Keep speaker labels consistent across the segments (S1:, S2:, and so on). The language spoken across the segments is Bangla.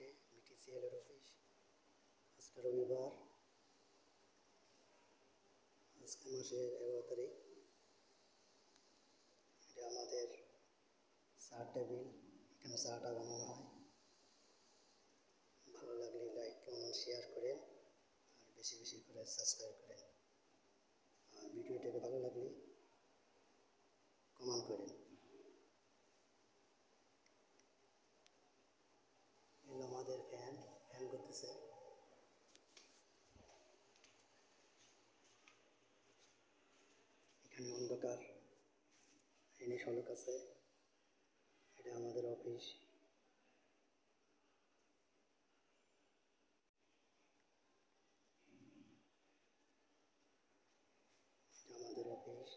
S1: মিটি বিটিসিএলের অফিস। আজকে রবিবার, আজকে মাসের 11 তারিখ। এটা আমাদের চার টেবিল, এখানে চাটা বানানো হয়। ভালো লাগলে লাইক কমেন্ট শেয়ার করেন আর বেশি বেশি করে সাবস্ক্রাইব করেন। আর ভিডিওটাকে ভালো লাগলে কমেন্ট করেন। এগুলো আমাদের ফ্যান করতেছে। এখানে অন্ধকার, এনে সড়ক আছে। এটা আমাদের অফিস। এটা আমাদের অফিস।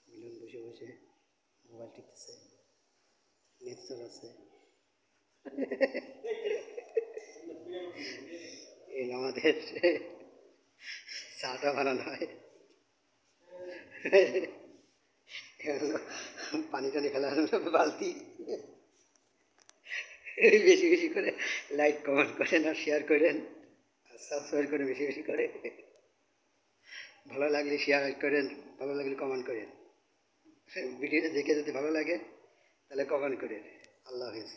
S1: মিলন বসে বসে মোবাইল টিপতেছে, নেট চালাচ্ছে। এই আমাদের চাটা বানানো হয়। পানি টানি ফেলার বালতি। বেশি বেশি করে লাইক কমেন্ট করেন আর শেয়ার করেন আর সাবস্ক্রাইব করে বেশি বেশি করে। ভালো লাগলে শেয়ার করেন, ভালো লাগলে কমেন্ট করেন। ভিডিওটা দেখে যদি ভালো লাগে তাহলে কমেন্ট করেন। আল্লাহ হাফিজ।